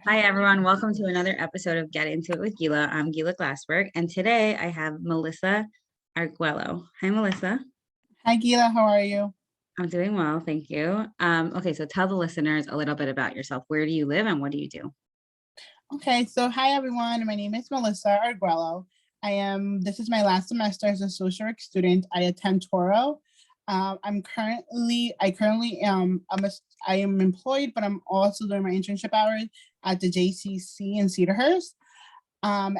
Hi, everyone. Welcome to another episode of Get Into It with Gila. I'm Gila Glassberg, and today I have Melyssa Arguello. Hi, Melyssa. Hi, Gila. How are you? I'm doing well, thank you. Okay, so tell the listeners a little bit about yourself. Where do you live and what do you do? Okay, so hi, everyone. My name is Melyssa Arguello. This is my last semester as a social work student. I attend Touro. I am employed, but I'm also doing my internship hours at the JCC in Cedarhurst. I've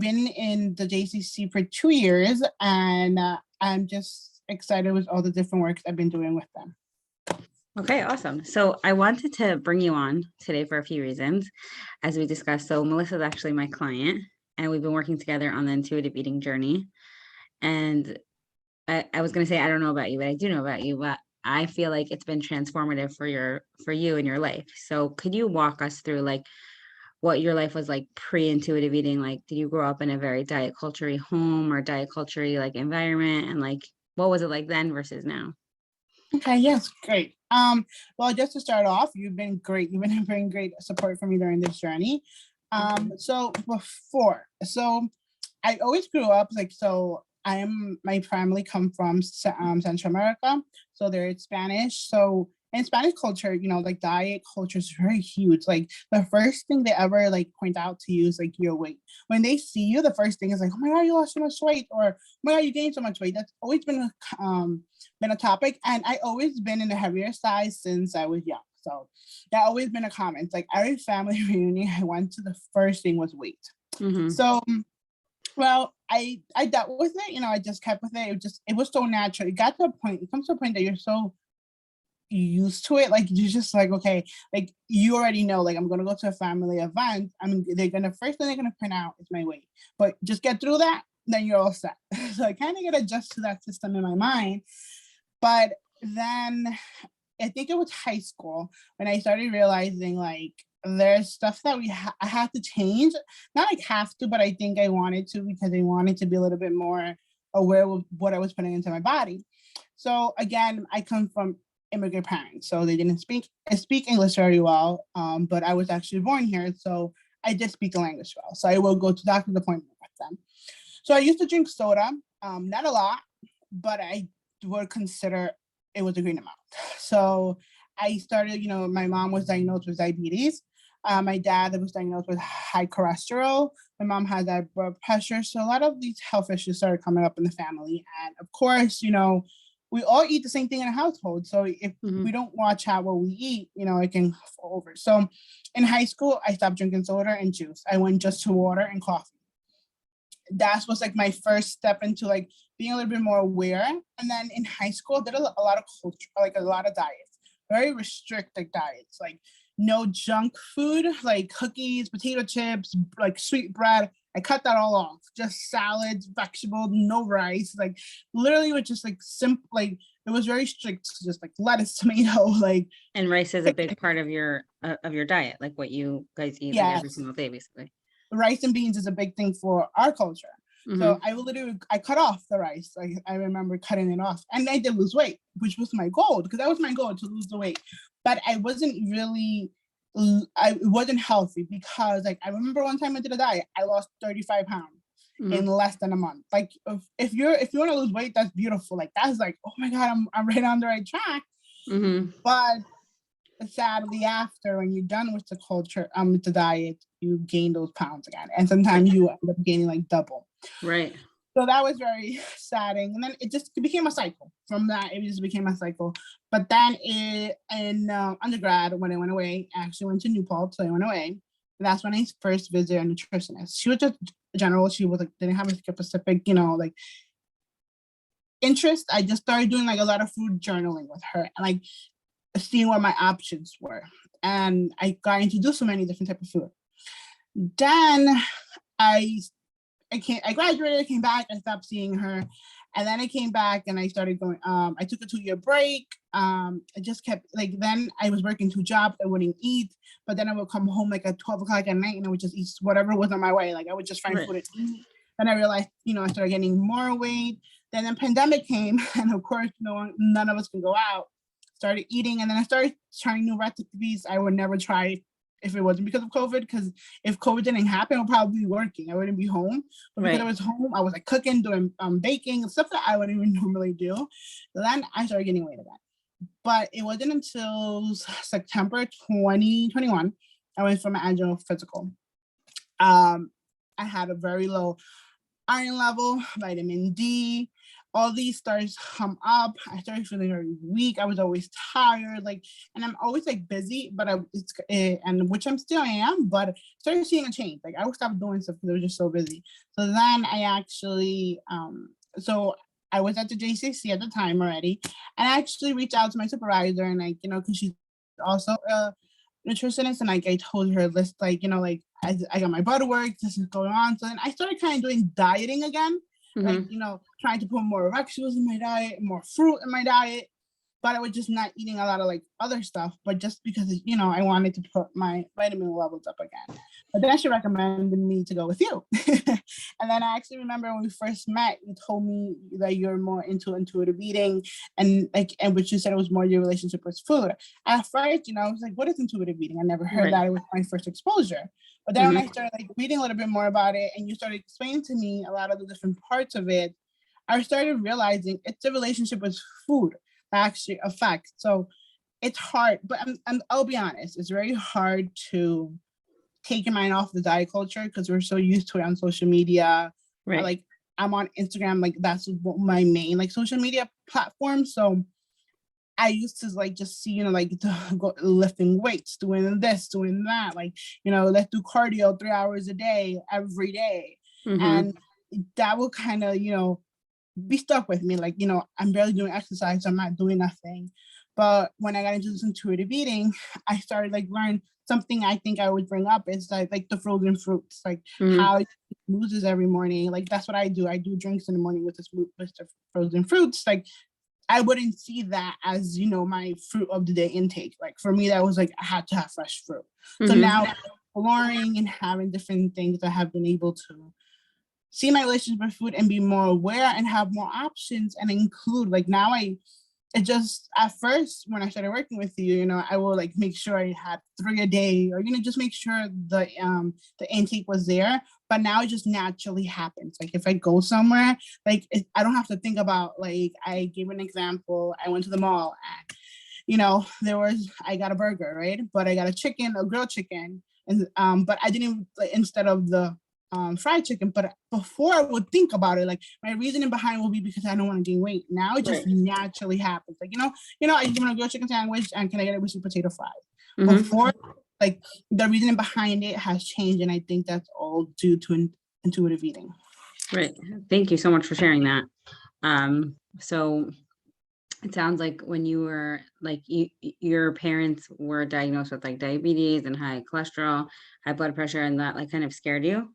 been in the JCC for 2 years, and I'm just excited with all the different works I've been doing with them. Okay, awesome. So I wanted to bring you on today for a few reasons, as we discussed. So Melyssa is actually my client, and we've been working together on the intuitive eating journey. And I was going to say, I don't know about you, but I do know about you, but I feel like it's been transformative for you in your life. So could you walk us through like what your life was like pre-intuitive eating? Like, did you grow up in a very diet culture-y home or diet culture-y like environment? And like, what was it like then versus now? Okay, yes, great. Well, just to start off, you've been great. You've been bringing great support for me during this journey. So I always grew up my family come from Central America, so they're Spanish. So in Spanish culture, like diet culture is very huge. Like the first thing they ever like point out to you is like your weight. When they see you, the first thing is like, oh my God, you lost so much weight, or oh my God, you gained so much weight. That's always been a topic, and I always been in a heavier size since I was young. So that always been a comment. Like every family reunion I went to, the first thing was weight. Mm-hmm. So well, I dealt with it, I just kept with it. It was so natural. It comes to a point that you're so used to it. Like you're just like, okay, like you already know, like I'm gonna go to a family event. I mean, first thing they're gonna point out is my weight. But just get through that, then you're all set. So I kind of get adjust to that system in my mind. But then I think it was high school when I started realizing like there's stuff that I have to change. Not like have to, but I think I wanted to, because I wanted to be a little bit more aware of what I was putting into my body. So again, I come from immigrant parents, so they didn't speak English very well, but I was actually born here, so I did speak the language well. So I will go to doctor's appointment with them. So I used to drink soda, not a lot, but I would consider it was a green amount. So I started, my mom was diagnosed with diabetes. My dad was diagnosed with high cholesterol. My mom had that blood pressure. So a lot of these health issues started coming up in the family. And of course, we all eat the same thing in a household. So if we don't watch out what we eat, it can fall over. So in high school, I stopped drinking soda and juice. I went just to water and coffee. That was like my first step into like being a little bit more aware. And then in high school, I did a lot of culture, like a lot of diets, very restricted diets, like no junk food, like cookies, potato chips, like sweet bread. I cut that all off. Just salads, vegetables, no rice. Like literally was just like simple. Like it was very strict, just like lettuce, tomato, like. And rice is a big part of your diet, like what you guys eat like every single day, basically. Rice and beans is a big thing for our culture. So I cut off the rice. I remember cutting it off, and I did lose weight, which was my goal, because that was my goal, to lose the weight. But I wasn't really, it wasn't healthy, because like I remember one time I did a diet, I lost 35 pounds in less than a month. Like if you want to lose weight, that's beautiful. Like that's like, oh my God, I'm right on the right track. But sadly, after, when you're done with the culture, with the diet, you gain those pounds again, and sometimes you end up gaining like double. Right. So that was very saddening, and then it became a cycle. From that, it just became a cycle. But then in undergrad, when I went away, I actually went to New Paltz, so I went away. And that's when I first visited a nutritionist. She was just general. She was like, didn't have a specific, like interest. I just started doing like a lot of food journaling with her, and like seeing what my options were. And I got introduced to many different types of food. Then I graduated, I came back, I stopped seeing her. And then I came back and I started going, I took a 2-year break. I just kept then I was working 2 jobs, I wouldn't eat, but then I would come home like at 12 o'clock at night and I would just eat whatever was on my way. Like I would just find food and eat. Then I realized, I started getting more weight. Then the pandemic came, and of course, none of us can go out. Started eating, and then I started trying new recipes I would never try if it wasn't because of COVID, because if COVID didn't happen, I would probably be working. I wouldn't be home. But because I was home, I was like cooking, doing baking, stuff that I wouldn't even normally do. So then I started gaining weight again. But it wasn't until September 2021, I went for my annual physical. I had a very low iron level, vitamin D, all these started to come up. I started feeling very weak. I was always tired, like, and I'm always like busy, but and which I'm still am, but started seeing a change. Like I would stop doing stuff because I was just so busy. So then I actually, so I was at the JCC at the time already, and I actually reached out to my supervisor and like, because she's also a nutritionist, and like I told her list, like, like I got my blood work, this is going on. So then I started kind of doing dieting again. Like, trying to put more vegetables in my diet, more fruit in my diet, but I was just not eating a lot of like other stuff, but just because, I wanted to put my vitamin levels up again. But then she recommended me to go with you. And then I actually remember when we first met, you told me that you're more into intuitive eating and which you said it was more your relationship with food. At first, I was like, what is intuitive eating? I never heard that. It was my first exposure. But then when I started like reading a little bit more about it and you started explaining to me a lot of the different parts of it, I started realizing it's a relationship with food that actually affects. So it's hard, but I'll be honest, it's very hard to take your mind off the diet culture because we're so used to it on social media. Right. Like I'm on Instagram, like that's my main like social media platform. So I used to like just see, like lifting weights, doing this, doing that, like, let's do cardio 3 hours a day, every day. And that will kind of, be stuck with me. Like, I'm barely doing exercise, so I'm not doing nothing. But when I got into this intuitive eating, I started like learn something I think I would bring up is like the frozen fruits, like how I eat smoothies every morning. Like that's what I do. I do drinks in the morning with the frozen fruits. Like I wouldn't see that as, my fruit of the day intake. Like for me, that was like, I had to have fresh fruit. So now exploring and having different things, I have been able to see my relationship with food and be more aware and have more options and include, like now it just, at first, when I started working with you, I will like make sure I had 3 a day or, just make sure the intake was there. But now it just naturally happens. Like if I go somewhere, like I don't have to think about, like I gave an example. I went to the mall and, I got a burger, right? But I got a grilled chicken. And but I didn't, like, instead of the fried chicken, but before I would think about it, like my reasoning behind it will be because I don't want to gain weight. Now it just naturally happens. Like, I just want to grilled chicken sandwich and can I get it with sweet potato fries? Before, like the reasoning behind it has changed. And I think that's all due to intuitive eating. Right. Thank you so much for sharing that. So it sounds like when you were like, your parents were diagnosed with like diabetes and high cholesterol, high blood pressure, and that like kind of scared you.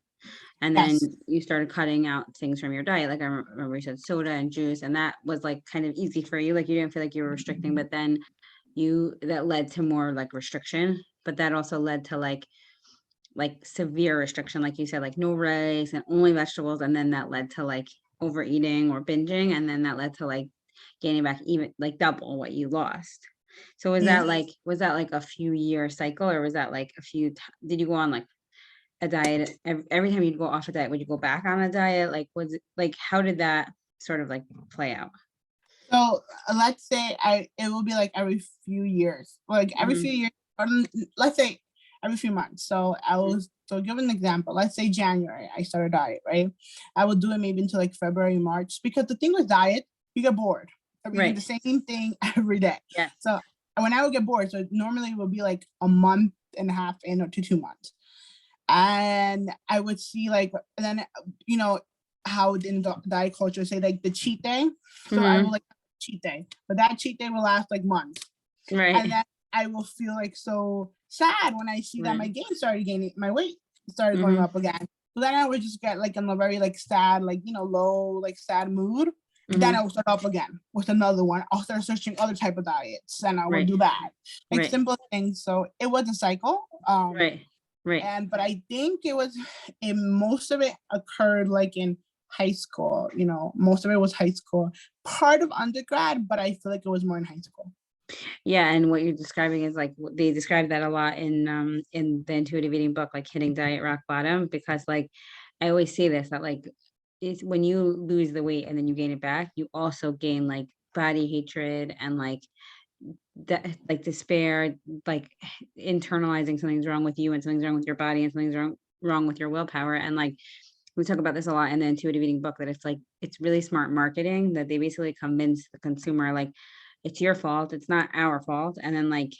And then you started cutting out things from your diet. Like I remember you said soda and juice, and that was like kind of easy for you. Like you didn't feel like you were restricting, but then that led to more like restriction, but that also led to like severe restriction. Like you said, like no rice and only vegetables. And then that led to like overeating or binging. And then that led to like gaining back even like double what you lost. So was that like a few year cycle, or was that like did you go on like a diet every time you'd go off a diet? Would you go back on a diet? Like was it like, how did that sort of like play out? So let's say it will be like every few years, like every few years, or let's say every few months. So give an example. Let's say January, I started a diet, right? I will do it maybe until like February, March, because the thing with diet, you get bored. We do the same thing every day. Yeah. So when I would get bored, so normally it would be like a month and a half in or to 2 months. And I would see like, then, how in the diet culture say like the cheat day. So I will like cheat day, but that cheat day will last like months. Right. And then I will feel like so sad when I see that my weight started going up again. So then I would just get like in a very like sad, like, low, like sad mood. Then I will start up again with another one. I'll start searching other type of diets and I will do that. Like simple things. So it was a cycle. Right. But I think most of it occurred like in high school, most of it was high school, part of undergrad, but I feel like it was more in high school. Yeah, and what you're describing is like they describe that a lot in the intuitive eating book, like hitting diet rock bottom, because like I always say this that like it's when you lose the weight and then you gain it back, you also gain like body hatred and like that like despair, like internalizing something's wrong with you and something's wrong with your body and something's wrong with your willpower. And like we talk about this a lot in the intuitive eating book that it's like it's really smart marketing that they basically convince the consumer like it's your fault, it's not our fault. And then like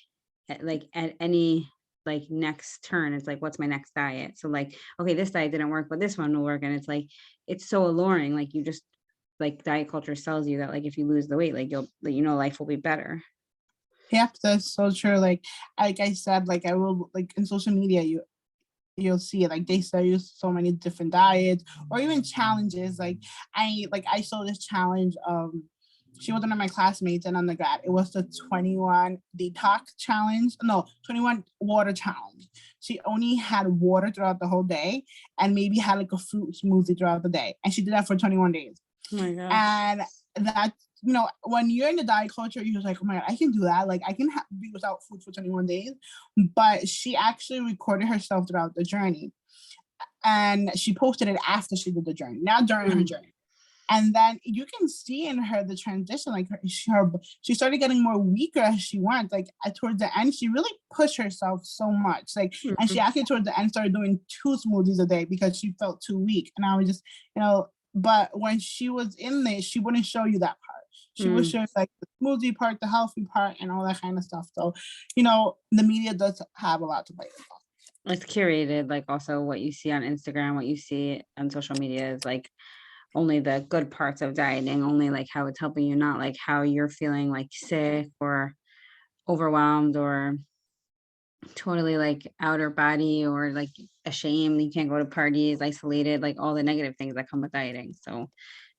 at any like next turn, it's like, what's my next diet? So like, okay, this diet didn't work, but this one will work. And it's like, it's so alluring. Like you just like diet culture tells you that like if you lose the weight, like you'll like, life will be better. Yeah, that's so true. Like I said, like I will like in social media, you'll see it. Like they sell you so many different diets or even challenges. Like I saw this challenge. She was one of my classmates in undergrad. It was the 21 detox challenge. No, 21 water challenge. She only had water throughout the whole day and maybe had like a fruit smoothie throughout the day. And she did that for 21 days. Oh my gosh. And that, when you're in the diet culture, you're just like, oh my God, I can do that. Like I can be without food for 21 days. But she actually recorded herself throughout the journey. And she posted it after she did the journey, not during her journey. And then you can see in her the transition, like she started getting more weaker as she went. Like towards the end, she really pushed herself so much. Like, and she actually towards the end started doing 2 smoothies a day because she felt too weak. And I was just, but when she was in there, she wouldn't show you that part. She would show like the smoothie part, the healthy part, and all that kind of stuff. So, the media does have a lot to play with. It's curated, like also what you see on Instagram, what you see on social media is like only the good parts of dieting, only like how it's helping you, not like how you're feeling like sick or overwhelmed or totally like outer body or like ashamed you can't go to parties, isolated, like all the negative things that come with dieting. So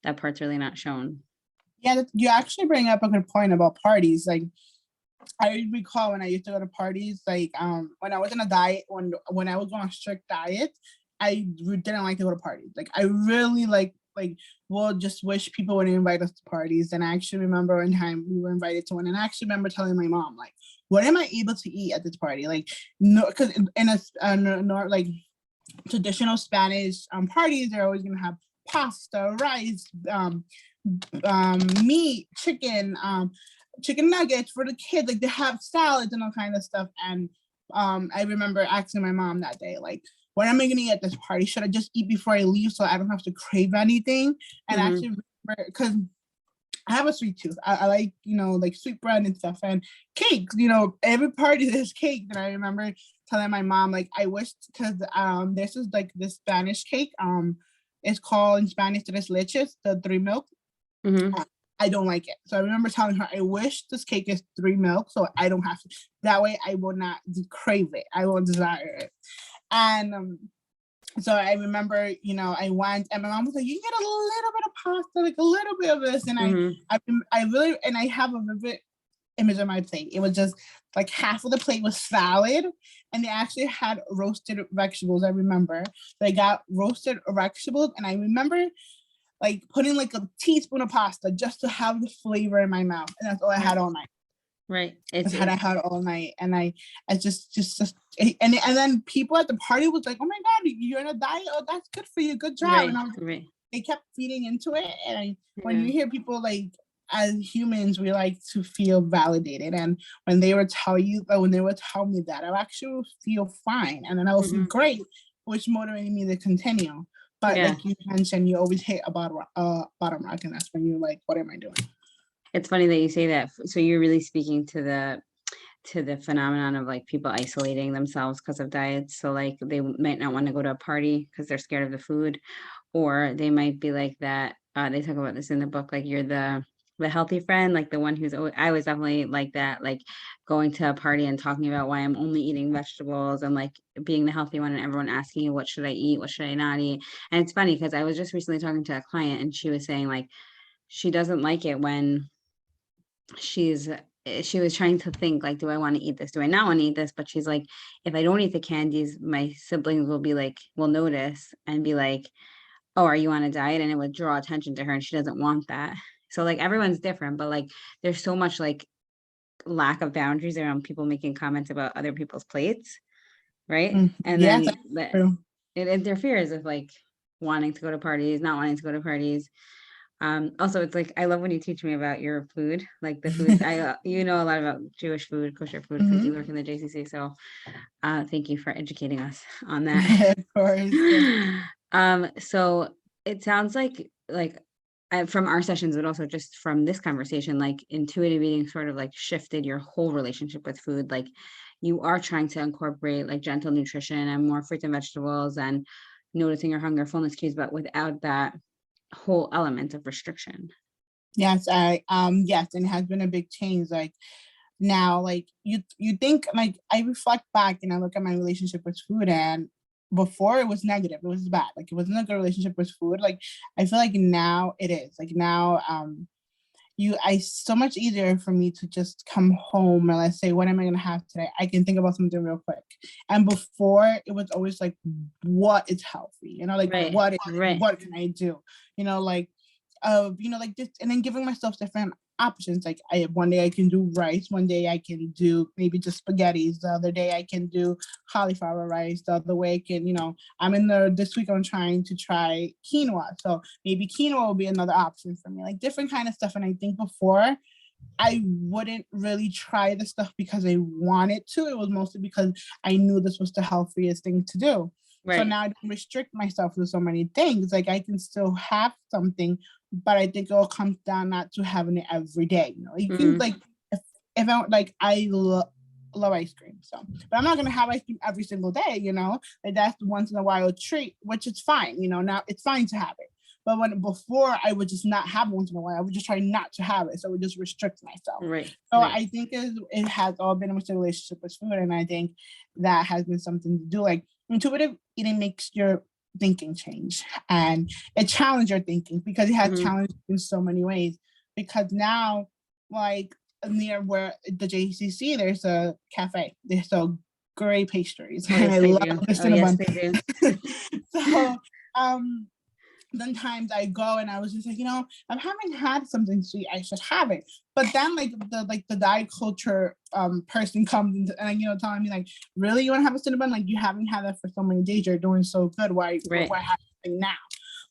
that part's really not shown. Yeah, you actually bring up a good point about parties. Like I recall when I used to go to parties, like when I was in a diet, when I was on a strict diet, I didn't like to go to parties. Like I really like well, just wish people would invite us to parties. And I actually remember one time we were invited to one, and I actually remember telling my mom, like, what am I able to eat at this party? Like, no, because in like traditional Spanish parties, they're always gonna have pasta, rice, meat, chicken nuggets for the kids. Like they have salads and all kind of stuff. And I remember asking my mom that day, like, what am I gonna eat at this party? Should I just eat before I leave so I don't have to crave anything? And actually, because I have a sweet tooth. I like, like sweet bread and stuff and cake. Every party there's cake. And I remember telling my mom, like, I wish, because this is like this Spanish cake. It's called in Spanish tres leches, the 3 milk. I don't like it. So I remember telling her, I wish this cake is 3 milk so I don't have to. That way I will not crave it. I will desire it. And so I remember, I went and my mom was like, you get a little bit of pasta, like a little bit of this. And I really, and I have a vivid image on my plate. It was just like half of the plate was salad, and they actually had roasted vegetables. I remember they got roasted vegetables, and I remember like putting like a teaspoon of pasta just to have the flavor in my mouth. And that's all I had all night. Right. I had all night. And I just and then people at the party was like, oh my God, you're in a diet. Oh, that's good for you. Good job. Right. And I was like, they kept feeding into it. And when you hear people, like, as humans, we like to feel validated. And when they would tell me that, I actually feel fine. And then I would feel great, which motivated me to continue. But like you mentioned, you always hit a bottom rock, and that's when you're like, what am I doing? It's funny that you say that. So you're really speaking to the phenomenon of like people isolating themselves because of diets. So like they might not want to go to a party because they're scared of the food, or they might be like that. They talk about this in the book, like you're the healthy friend, like the one who's always, I was definitely like that, like going to a party and talking about why I'm only eating vegetables and like being the healthy one and everyone asking you, what should I eat? What should I not eat? And it's funny because I was just recently talking to a client and she was saying like, she doesn't like it when she was trying to think like, do I want to eat this? Do I not want to eat this? But she's like, if I don't eat the candies, my siblings will notice and be like, oh, are you on a diet? And it would draw attention to her and she doesn't want that. So like everyone's different, but like there's so much like lack of boundaries around people making comments about other people's plates, right? And Yes, then that's true. it interferes with like wanting to go to parties, not wanting to go to parties. Also, it's like I love when you teach me about your food, like the food. You know a lot about Jewish food, kosher food, because you work in the JCC. So, thank you for educating us on that. Of course. So it sounds like from our sessions, but also just from this conversation, like intuitive eating sort of like shifted your whole relationship with food. Like you are trying to incorporate like gentle nutrition and more fruits and vegetables and noticing your hunger, fullness cues, but without that whole element of restriction. Yes, yes, and it has been a big change. Like now, like you think, like I reflect back and I look at my relationship with food, and before it was negative, it was bad. Like it wasn't a good relationship with food. Like I feel like now it is. Like now, so much easier for me to just come home and let's say, what am I gonna have today? I can think about something real quick. And before it was always like, what is healthy? Like Right, what right. can I do? Like like just, and then giving myself different options. Like one day I can do rice, one day I can do maybe just spaghettis, the other day I can do cauliflower rice, the other way I can, this week I'm trying to try quinoa. So maybe quinoa will be another option for me, like different kind of stuff. And I think before I wouldn't really try the stuff because I wanted to. It was mostly because I knew this was the healthiest thing to do. Right. So now I don't restrict myself to so many things. Like I can still have something, but I think it all comes down not to having it every day. You can like if I like I love ice cream, so but I'm not gonna have ice cream every single day. Like that's once in a while treat, which is fine. Now it's fine to have it. But before I would just not have it once in a while, I would just try not to have it. So I would just restrict myself. Right. So right. I think it has all been with the relationship with food. And I think that has been something to do. Like intuitive eating makes your thinking change, and it challenges your thinking because it has challenged in so many ways. Because now, like near where the JCC, there's a cafe. There's so great pastries. Oh, And yes, I they love do. the Oh, yes, cinnamon. they do. So then times I go and I was just like, I haven't had something sweet, I should have it. But then like the diet culture person comes and telling me like, really, you want to have a cinnamon? Like you haven't had that for so many days, you're doing so good, why have it now?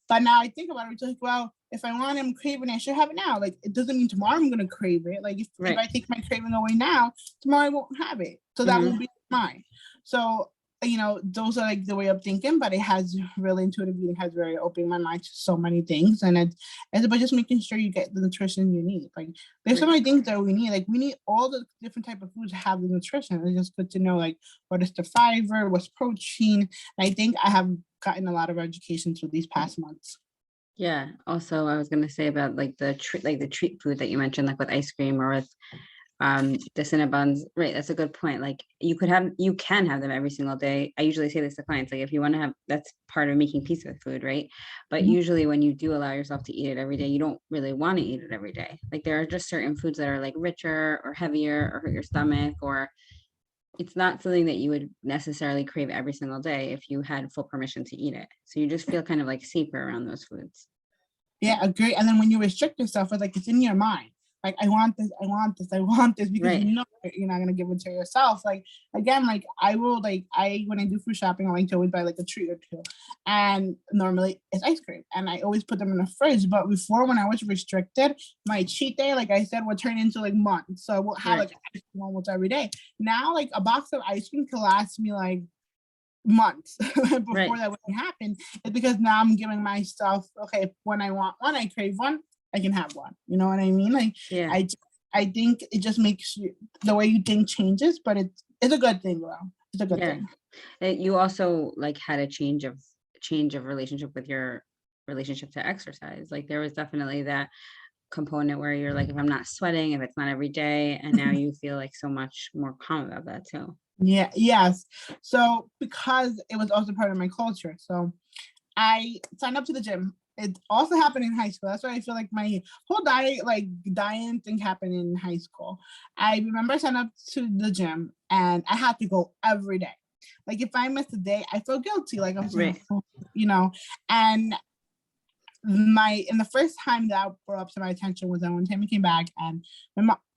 But now I think about it, it's like, well, if I want it, I'm craving it, I should have it now. Like it doesn't mean tomorrow I'm gonna crave it. Like if I take my craving away now, tomorrow I won't have it. So that won't be mine. So those are like the way of thinking, but it has really intuitive eating has really opened my mind to so many things. And it's about just making sure you get the nutrition you need. Like there's so many things that we need. Like we need all the different type of foods to have the nutrition. It's just good to know like what is the fiber, what's protein. And I think I have gotten a lot of education through these past months. Yeah. Also, I was gonna say about like the treat food that you mentioned, like with ice cream or with the Cinnabons. Right, that's a good point. Like you can have them every single day. I usually say this to clients, like if you want to have, that's part of making peace with food, right? But usually when you do allow yourself to eat it every day, you don't really want to eat it every day. Like there are just certain foods that are like richer or heavier or hurt your stomach, or it's not something that you would necessarily crave every single day if you had full permission to eat it. So you just feel kind of like safer around those foods. Yeah, agree. And then when you restrict yourself, it's like it's in your mind. Like I want this, because you're not gonna give it to yourself. Like again, like I will when I do food shopping, I like to always buy like a treat or two. And normally it's ice cream. And I always put them in the fridge. But before when I was restricted, my cheat day, like I said, would turn into like months. So I will have like ice cream almost every day. Now like a box of ice cream can last me like months before that wouldn't happen. It's because now I'm giving myself, okay, when I want one, I crave one, I can have one. You know what I mean? Like I think it just makes you, the way you think changes, but it's a good thing, though. It's a good thing. You also like had a change of relationship with your relationship to exercise. Like there was definitely that component where you're like, if I'm not sweating, if it's not every day, and now you feel like so much more calm about that too. Yeah, yes. So because it was also part of my culture, so I signed up to the gym. It also happened in high school. That's why I feel like my whole diet thing happened in high school. I remember I signed up to the gym and I had to go every day. Like if I missed a day, I feel guilty. Like I'm saying, and the first time that brought up to my attention was that one time I came back and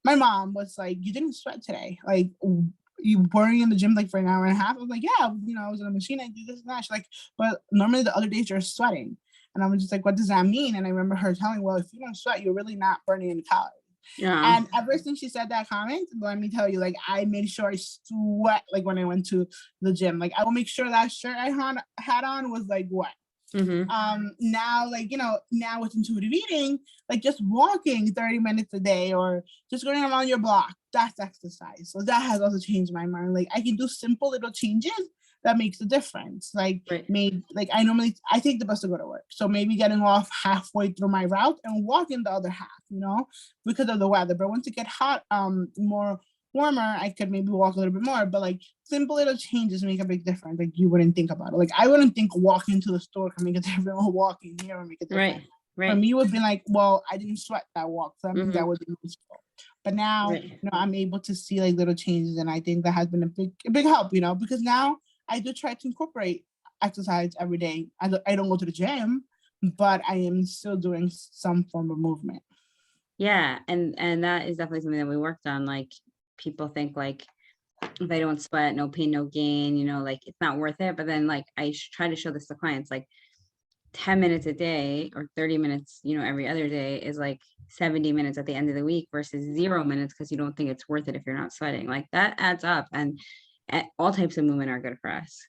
my mom was like, you didn't sweat today. Like, you were in the gym like for an hour and a half. I was like, yeah, I was in a machine. I do this and that. She's like, but normally the other days you're sweating. And I was just like, what does that mean? And I remember her telling, well, if you don't sweat, you're really not burning any calories. Yeah. And ever since she said that comment, let me tell you, like, I made sure I sweat, like, when I went to the gym. Like, I will make sure that shirt I had on was like wet. Now, like, now with intuitive eating, like just walking 30 minutes a day or just going around your block, that's exercise. So that has also changed my mind. Like, I can do simple little changes that makes a difference. Like, maybe, like, I take the bus to go to work, so maybe getting off halfway through my route and walking the other half, because of the weather. But once it get hot, more warmer, I could maybe walk a little bit more. But like, simple little changes make a big difference. Like, you wouldn't think about it. Like, I wouldn't think walking to the store can make a difference, or walking here would make a difference. For me, it would be like, well, I didn't sweat that walk, so I think that would be useful. But now, I'm able to see like little changes, and I think that has been a big help. Because now I do try to incorporate exercise every day. I don't go to the gym, but I am still doing some form of movement. Yeah, and that is definitely something that we worked on. Like, people think like, if I don't sweat, no pain, no gain, like it's not worth it. But then like, I try to show this to clients, like 10 minutes a day or 30 minutes, every other day is like 70 minutes at the end of the week versus 0 minutes because you don't think it's worth it if you're not sweating. Like, that adds up, and all types of movement are good for us.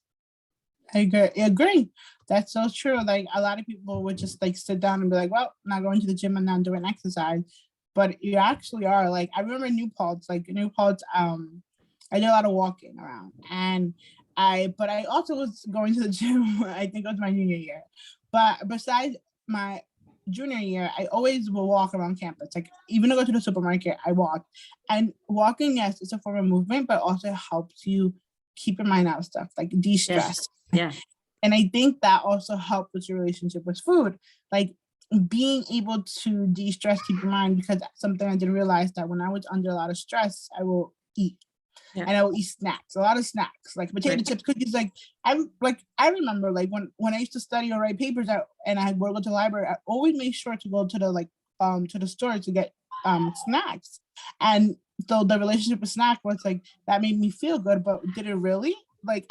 I agree. That's so true. Like, a lot of people would just like sit down and be like, well, I'm not going to the gym and not doing exercise. But you actually are. Like, I remember New Paltz, I did a lot of walking around, but I also was going to the gym. I think it was my junior year. But besides my junior year, I always will walk around campus. Like, even to go to the supermarket, I walk. And walking, yes, it's a form of movement, but also helps you keep your mind out of stuff, like de-stress. Yeah. And I think that also helps with your relationship with food. Like, being able to de-stress, keep your mind, because that's something I didn't realize, that when I was under a lot of stress, I will eat. And I will eat snacks, a lot of snacks, like potato chips, cookies. Like, I remember, like, when I used to study or write papers and I would go to the library, I always made sure to go to the store to get snacks. And so the relationship with snack was like, that made me feel good, but did it really? Like,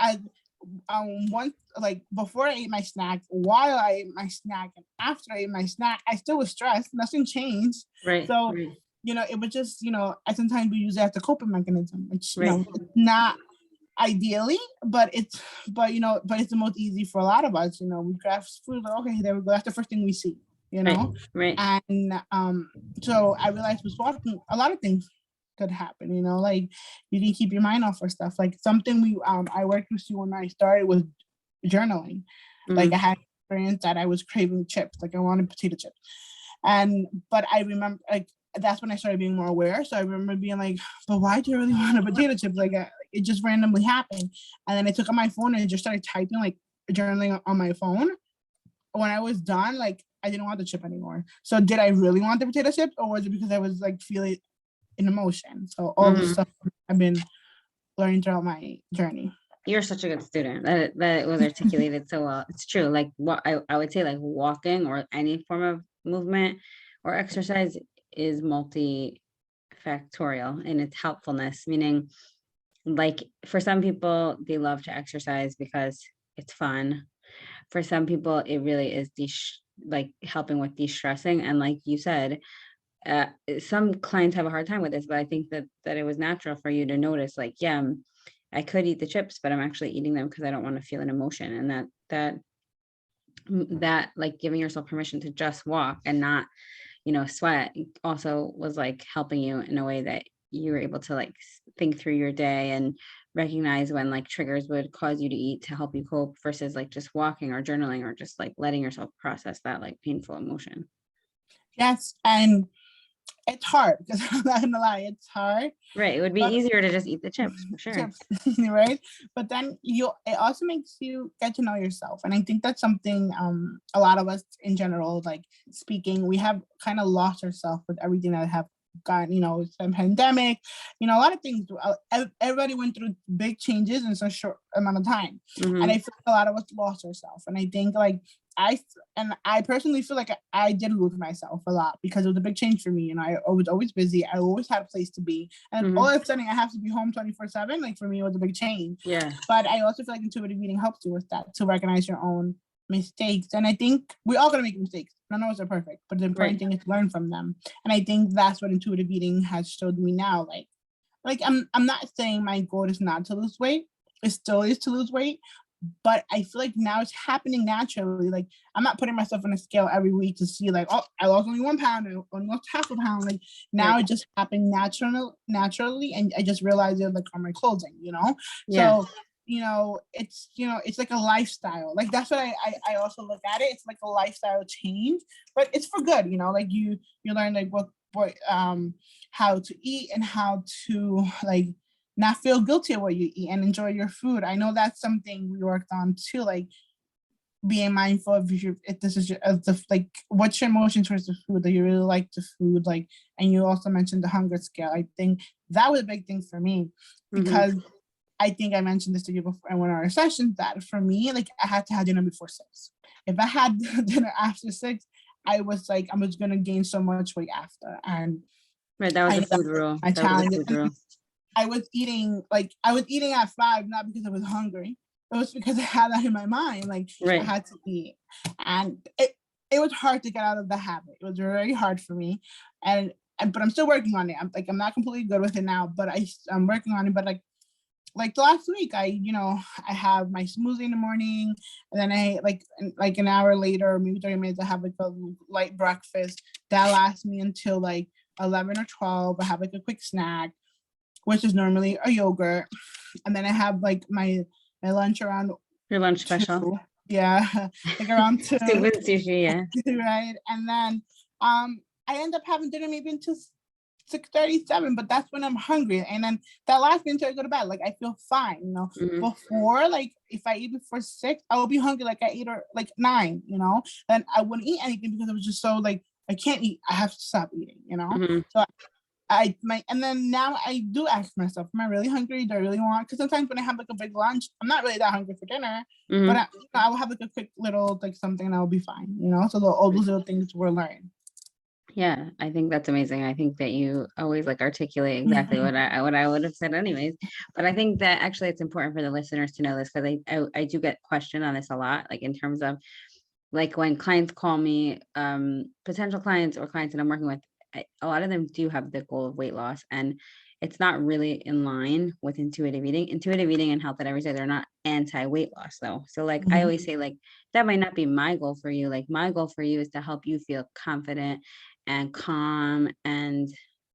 once, like, before I ate my snack, while I ate my snack, and after I ate my snack, I still was stressed. Nothing changed. So it was just, I sometimes we use it as a coping mechanism, which it's not ideally, but it's the most easy for a lot of us. We grab food, like, okay, there we go. That's the first thing we see. And so I realized with walking, a lot of things could happen. Like, you can keep your mind off for stuff. Like, something I worked with you when I started was journaling. Like, I had experience that I was craving chips, like I wanted potato chips, but I remember, like, that's when I started being more aware. So I remember being like, but why do you really want a potato chip? Like, it just randomly happened. And then I took out my phone and just started typing, like, journaling on my phone. When I was done, like, I didn't want the chip anymore. So did I really want the potato chips, or was it because I was like feeling an emotion? So all the stuff I've been learning throughout my journey. You're such a good student. That was articulated so well. It's true. Like, what I would say, like, walking or any form of movement or exercise is multifactorial in its helpfulness, meaning, like, for some people, they love to exercise because it's fun. For some people, it really is like helping with de-stressing. And like you said, some clients have a hard time with this, but I think that it was natural for you to notice, like, yeah, I could eat the chips, but I'm actually eating them because I don't want to feel an emotion. And that like giving yourself permission to just walk and not, sweat, also was like helping you in a way that you were able to like think through your day and recognize when like triggers would cause you to eat to help you cope, versus like just walking or journaling or just like letting yourself process that like painful emotion. Yes. And it's hard, because I'm not gonna lie, it's hard. Right. It would be easier to just eat the chips, for sure. Right. But then it also makes you get to know yourself. And I think that's something a lot of us in general, like speaking, we have kind of lost ourselves with everything that have gotten, it's a pandemic, a lot of things. Everybody went through big changes in such a short amount of time. And I feel like a lot of us lost ourselves. And I think, like, I personally feel like I did lose myself a lot because it was a big change for me. You know, I was always busy. I always had a place to be. And all of a sudden I have to be home 24/7. Like for me, it was a big change. Yeah. But I also feel like intuitive eating helps you with that, to recognize your own mistakes. And I think we're all gonna make mistakes. None of us are perfect, but the important thing is to learn from them. And I think that's what intuitive eating has showed me now. Like I'm not saying my goal is not to lose weight. It still is to lose weight. But I feel like now it's happening naturally. Like I'm not putting myself on a scale every week to see like, oh, I lost only 1 pound, I only lost half a pound. Like now it just happened naturally, and I just realized it like on my clothing, you know. So it's like a lifestyle. Like that's what I also look at it. It's like a lifestyle change, but it's for good, you know. Like you learn like what how to eat and how to like not feel guilty of what you eat and enjoy your food. I know that's something we worked on too, like being mindful of if this is like what's your emotion towards the food, that you really like the food, like. And you also mentioned the hunger scale. I think that was a big thing for me because I think I mentioned this to you before in one of our sessions, that for me, like I had to have dinner before 6. If I had dinner after 6, I was like, I was gonna gain so much weight after. And that was a food rule. I challenged it. I was eating at 5, not because I was hungry. It was because I had that in my mind. Like I had to eat. And it was hard to get out of the habit. It was very hard for me. But I'm still working on it. I'm not completely good with it now, but I'm working on it. But like the last week, I have my smoothie in the morning, and then I like an hour later, maybe 30 minutes, I have like a light breakfast that lasts me until like 11 or 12. I have like a quick snack, which is normally a yogurt. And then I have like my lunch around your lunch 2. special. Yeah, like around 2. Stupid sushi, yeah. Right. And then I end up having dinner maybe until 6:37, but that's when I'm hungry. And then that lasts me until I go to bed. Like I feel fine, you know. Before, like if I eat before 6, I will be hungry like at 8 or like 9, you know. And I wouldn't eat anything because it was just so like I can't eat. I have to stop eating, you know. So and then now I do ask myself, am I really hungry? Do I really want? Because sometimes when I have like a big lunch, I'm not really that hungry for dinner, but I will have like a quick little like something and I'll be fine, you know. So all those little things we're learning. Yeah, I think that's amazing. I think that you always like articulate exactly what I would have said anyways. But I think that actually it's important for the listeners to know this, because I do get questioned on this a lot, like in terms of like when clients call me, potential clients or clients that I'm working with, a lot of them do have the goal of weight loss, and it's not really in line with intuitive eating. Intuitive eating and Health at Every Day, they're not anti-weight loss though. So like I always say, like that might not be my goal for you. Like my goal for you is to help you feel confident and calm and,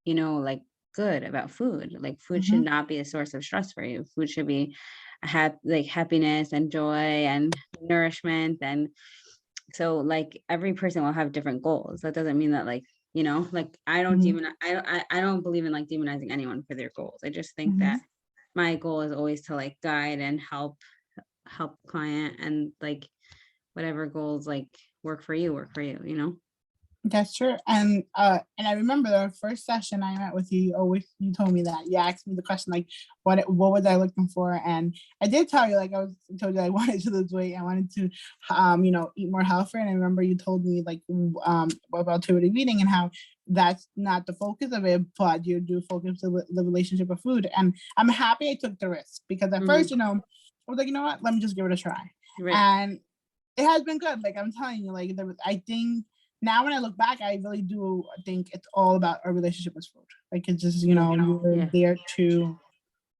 you know, like good about food. Like food should not be a source of stress for you. Food should be like happiness and joy and nourishment. And so like every person will have different goals. That doesn't mean that like, you know, like I don't I don't believe in like demonizing anyone for their goals. I just think that my goal is always to like guide and help client, and like whatever goals like work for you, you know. That's true. And I remember the first session I met with you, you told me that. You asked me the question like what was I looking for? And I did tell you, like I told you I wanted to lose weight. I wanted to you know, eat more healthier. And I remember you told me like about intuitive eating and how that's not the focus of it, but you do focus on the relationship of food. And I'm happy I took the risk, because at first, you know, I was like, you know what, let me just give it a try. And it has been good. Like I'm telling you, like I think now when I look back, I really do think it's all about our relationship with food. Like it's just, you know, you're there to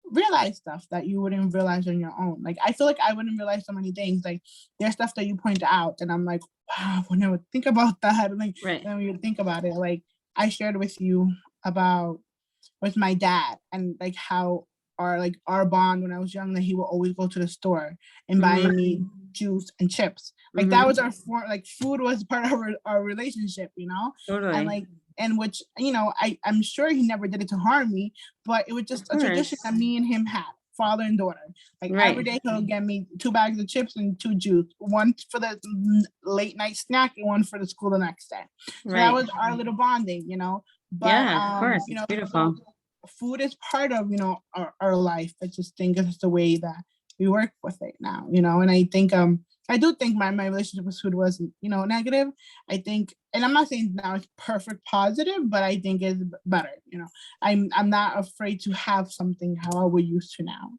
realize stuff that you wouldn't realize on your own. Like I feel like I wouldn't realize so many things. Like there's stuff that you point out and I'm like, wow, when I would think about that, and like then when you think about it, like I shared with you about with my dad and like how our bond when I was young, that he would always go to the store and buy me juice and chips. Like that was our like food was part of our relationship, you know. Totally. And like, and which, you know, I'm sure he never did it to harm me, but it was just a tradition that me and him had, father and daughter. Like every day he'll get me 2 bags of chips and 2 juice, one for the late night snack and one for the school the next day. So that was our little bonding, you know. But of course, you know, it's beautiful. Food is part of, you know, our life. I just think it's the way that we work with it now, you know. And I think I do think my relationship with food wasn't, negative. I think, and I'm not saying now it's perfect positive, but I think it's better. I'm not afraid to have something how I would used to now.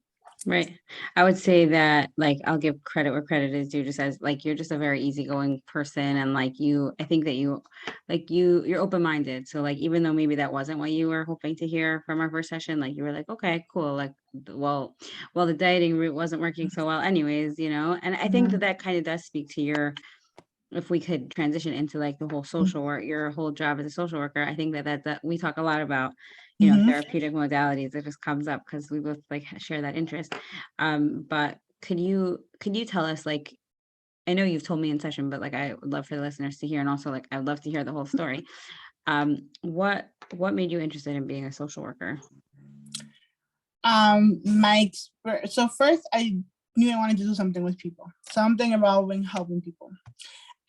Right. I would say that, like, I'll give credit where credit is due, just as like you're just a very easygoing person, and like I think that you're open-minded. So like even though maybe that wasn't what you were hoping to hear from our first session, like you were like, okay, cool. Like, well, the dieting route wasn't working so well anyways, And I think that kind of does speak to if we could transition into like the whole social work, your whole job as a social worker. I think that we talk a lot about therapeutic modalities. It just comes up because we both like share that interest. But could you tell us, like, I know you've told me in session, but like I would love for the listeners to hear, and also like I'd love to hear the whole story. What made you interested in being a social worker? So first I knew I wanted to do something with people, something involving helping people.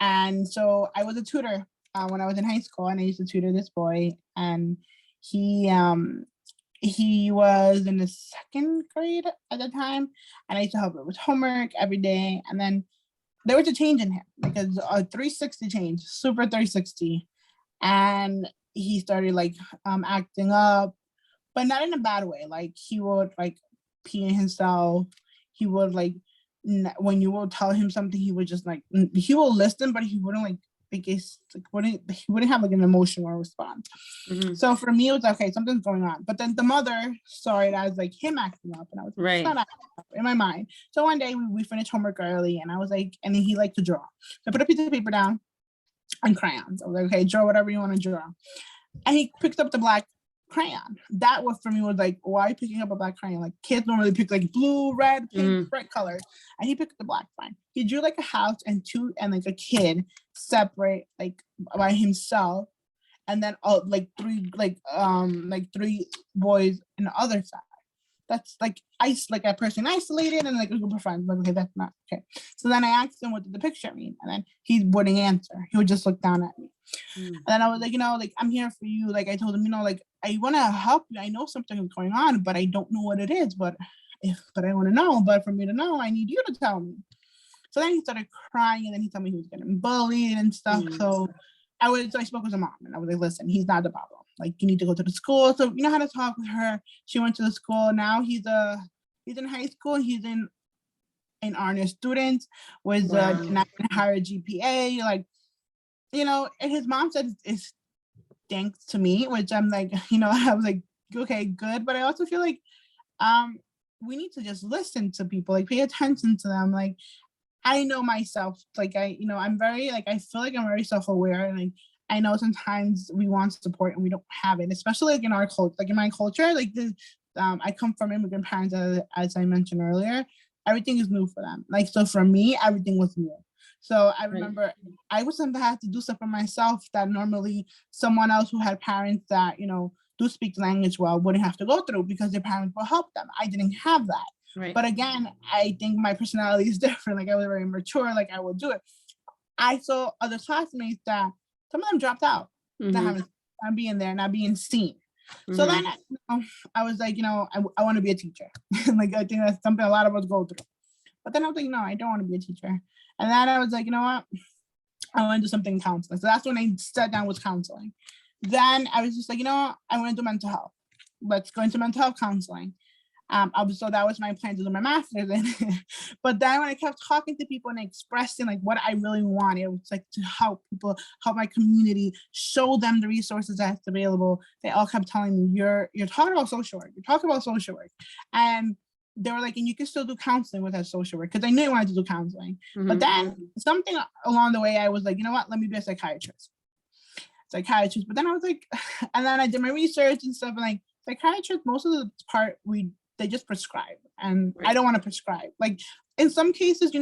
And so I was a tutor when I was in high school, and I used to tutor this boy, and he was in the second grade at the time, and I used to help him with homework every day. And then there was a change in him, because a 360 change, super 360, and he started like acting up, but not in a bad way. Like he would like pee in himself. He would like, when you will tell him something, he would just like, he will listen, but he wouldn't like, he wouldn't have like an emotional response. So for me, it was okay, something's going on. But then the mother saw it as like him acting up, and I was like, right, not acting up in my mind. So one day we finished homework early, and I was like, and he liked to draw. So I put a piece of paper down and crayons. I was like, okay, draw whatever you want to draw. And he picked up the black crayon. That was for me was like, why are you picking up a black crayon? Like kids normally pick like blue, red, pink, bright colors. And he picked the black one. He drew like a house and like a kid separate like by himself, and then like three boys in the other side. That's like a person isolated and like a group of friends. Like, okay, that's not okay. So then I asked him, what did the picture mean? And then he wouldn't answer. He would just look down at me. And then I was like, like, I'm here for you. Like I told him, like, I want to help you. I know something is going on, but I don't know what it is. But I want to know. But for me to know, I need you to tell me. So then he started crying, and then he told me he was getting bullied and stuff. So I spoke with his mom, and I was like, listen, he's not the problem. Like, you need to go to the school. So you know how to talk with her. She went to the school. Now he's in high school. He's in honor student with a higher GPA. Like, and his mom said it's thanks to me, which I'm like, I was like, okay, good. But I also feel like we need to just listen to people, like pay attention to them. Like, I know myself, like I'm very, like, I feel like I'm very self-aware, and like I know sometimes we want support and we don't have it, especially like in our culture, like in my culture, like this, I come from immigrant parents, as I mentioned earlier. Everything is new for them. Like, so for me, everything was new. So I remember I was sometimes had to do stuff for myself that normally someone else who had parents that, do speak the language well wouldn't have to go through, because their parents will help them. I didn't have that. Right. But again, I think my personality is different. Like I was very mature, like I would do it. I saw other classmates that some of them dropped out, not being there, not being seen. So then I was like, I want to be a teacher. Like, I think that's something a lot of us go through. But then I was like, no, I don't want to be a teacher. And then I was like, you know what? I want to do something in counseling. So that's when I sat down with counseling. Then I was just like, I want to do mental health. Let's go into mental health counseling. So that was my plan to do my master's in. But then when I kept talking to people and expressing like what I really wanted, it was like to help people, help my community, show them the resources that's available. They all kept telling me, you're talking about social work. You're talking about social work. And they were like, and you can still do counseling with that social work, because I knew I wanted to do counseling. But then something along the way, I was like, you know what? Let me be a psychiatrist. But then I was like, and then I did my research and stuff, and like psychiatrists, most of the part they just prescribe, and I don't want to prescribe. Like in some cases,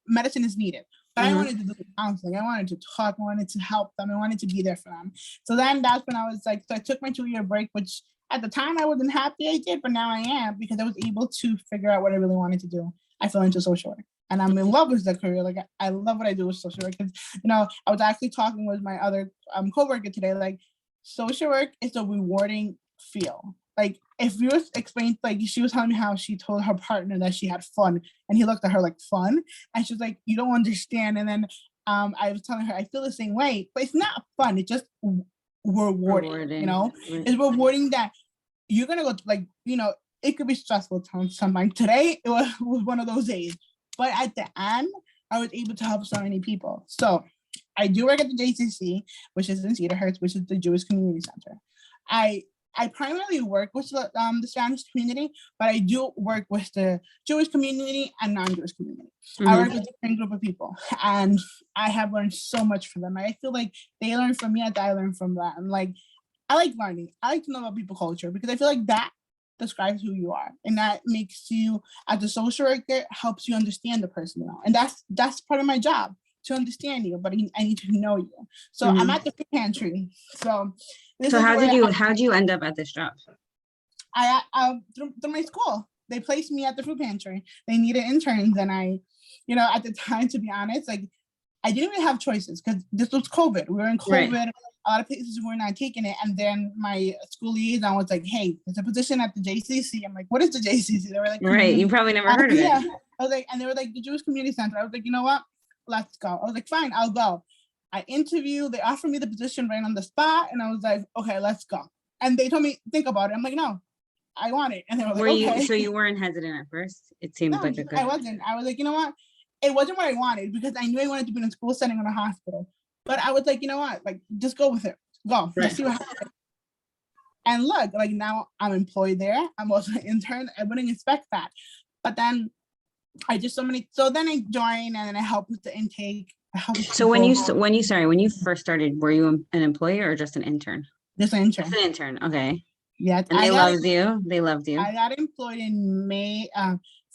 medicine is needed, but I wanted to do counseling. I wanted to talk. I wanted to help them. I wanted to be there for them. So then that's when I was like, so I took my 2-year break, which at the time I wasn't happy I did, but now I am, because I was able to figure out what I really wanted to do. I fell into social work, and I'm in love with the career. Like I love what I do with social work. Because I was actually talking with my other coworker today. Like social work is a rewarding field. Like if you was explained, like she was telling me how she told her partner that she had fun, and he looked at her like fun, and she was like, you don't understand. And then I was telling her I feel the same way, but it's not fun. It's just rewarding. You know, Right. it's rewarding that you're gonna go like, you know, it could be stressful sometimes. Today it was one of those days, but at the end I was able to help so many people. So I do work at the JCC, which is in Cedarhurst, which is the Jewish Community Center. I primarily work with the Spanish community, but I do work with the Jewish community and non-Jewish community. I work with a different group of people, and I have learned so much from them. I feel like they learn from me, and I learn from them. Like, I like learning. I like to know about people culture because I feel like that describes who you are, and that makes you, as a social worker, helps you understand the person you know. And that's part of my job, to understand you, but I need to know you. So I'm at the food pantry. So how'd you end up at this job? I through my school. They placed me at the food pantry. They needed interns, and I, you know, at the time, to be honest, like I didn't really have choices because this was COVID. We were in COVID. Right. A lot of places were not taking it. And then my school liaison was like, hey, there's a position at the JCC. I'm like, what is the JCC? They were like, right. You probably never heard of it. Yeah. I was like, and they were like, the Jewish Community Center. I was like, you know what? Let's go. I was like, fine, I'll go. I interviewed. They offered me the position right on the spot. And I was like, okay, let's go. And they told me, think about it. I'm like, no, I want it. And they were like, okay. So you weren't hesitant at first? It seemed like a good. I wasn't. I was like, you know what? It wasn't what I wanted because I knew I wanted to be in a school setting in a hospital. But I was like, you know what? Like, just go with it. Go. Let's see what happens. And look, like now I'm employed there. I'm also an intern. I wouldn't expect that. But then I just so then I joined and then I helped with the intake. So when you first started, were you an employee or just an intern? Just an intern. Just an intern. Okay. Yeah. And they loved you. They loved you. I got employed in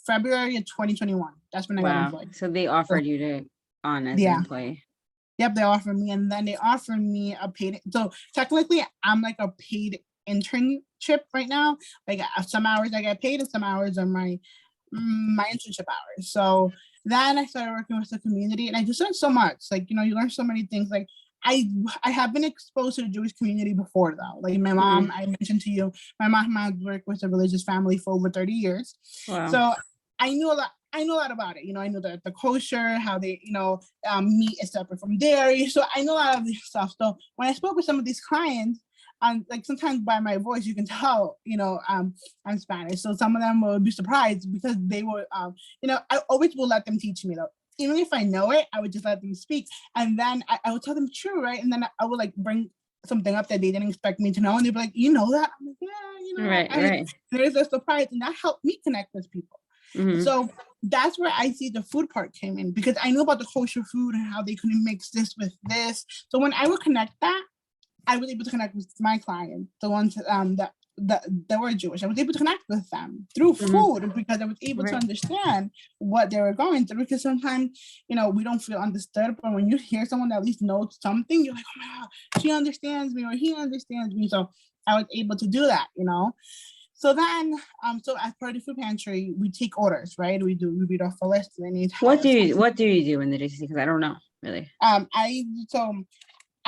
February of 2021. That's when I got employed. So they offered you to on as an employee. Yep, they offered me, and then they offered me a paid. So technically, I'm like a paid internship right now. Like some hours I get paid, and some hours are my internship hours. So then I started working with the community, and I just learned so much. Like, you know, you learn so many things. Like I have been exposed to the Jewish community before, though. Like my mom, I mentioned to you, my mom has worked with a religious family for over 30 years. Wow. So I knew a lot. I know a lot about it. You know, I know the kosher, how they, you know, meat is separate from dairy. So I know a lot of this stuff. So when I spoke with some of these clients, like sometimes by my voice, you can tell, you know, I'm Spanish. So some of them would be surprised because they were, you know, I always will let them teach me though. Even if I know it, I would just let them speak. And then I would tell them true, right? And then I would like bring something up that they didn't expect me to know. And they'd be like, you know that? I'm like, yeah, you know. Right. There's a surprise. And that helped me connect with people. So that's where I see the food part came in, because I knew about the kosher food and how they couldn't mix this with this. So when I would connect that, I was able to connect with my clients, the ones that were Jewish. I was able to connect with them through food because I was able to understand what they were going through. Because sometimes, you know, we don't feel understood, but when you hear someone that at least knows something, you're like, oh my God, she understands me or he understands me. So I was able to do that, you know. So then, so as part of the food pantry, we take orders, right? We read off a list. And what do you do in the JCC? Because I don't know really. I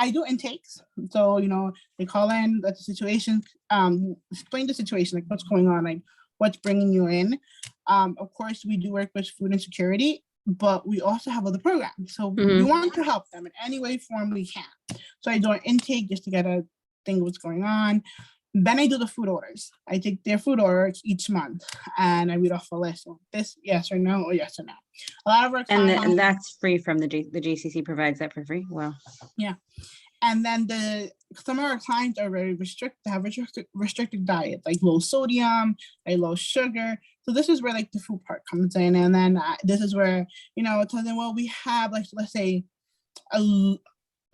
do intakes. So, you know, they call in, that's the situation, explain the situation, like what's going on, like what's bringing you in. Of course, we do work with food insecurity, but we also have other programs. So we want to help them in any way, form we can. So I do an intake just to get a thing of what's going on. Then I do the food orders. I take their food orders each month and I read off a list. So this, yes or no, or yes or no. A lot of our and that's free from the JCC provides that for free. Wow. Yeah. And then some of our clients are very restricted diet, like low sodium, like low sugar. So this is where like the food part comes in. And then this is where, you know, tell them, well, we have like, let's say a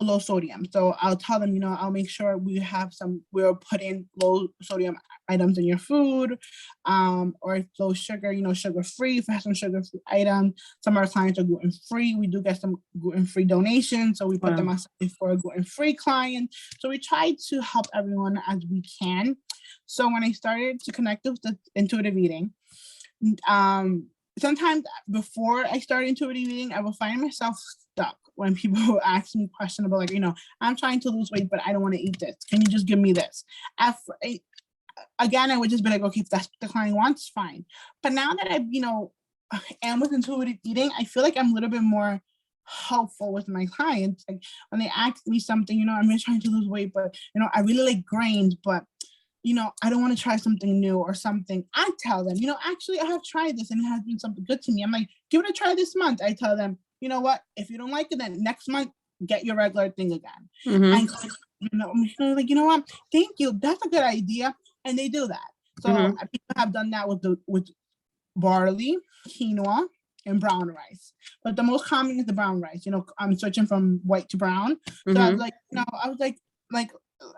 low sodium. So I'll tell them, you know, I'll make sure we'll put in low sodium items in your food, or if low sugar, you know, sugar-free, if you have some sugar-free items. Some of our clients are gluten-free. We do get some gluten-free donations. So we put them aside for a gluten-free client. So we try to help everyone as we can. So when I started to connect with the intuitive eating, sometimes before I started intuitive eating, I will find myself stuck when people ask me questions about, like, you know, I'm trying to lose weight, but I don't want to eat this. Can you just give me this? again, I would just be like, okay, if that's what the client wants, fine. But now that I've, am with intuitive eating, I feel like I'm a little bit more helpful with my clients. Like when they ask me something, I'm really trying to lose weight, but I really like grains, but I don't want to try something new or something. I tell them, actually I have tried this and it has been something good to me. I'm like, give it a try this month. I tell them, you know what, if you don't like it, then next month get your regular thing again. And like, what, thank you, that's a good idea. And they do that. So people have done that with barley, quinoa, and brown rice. But the most common is the brown rice. I'm switching from white to brown. So I was like,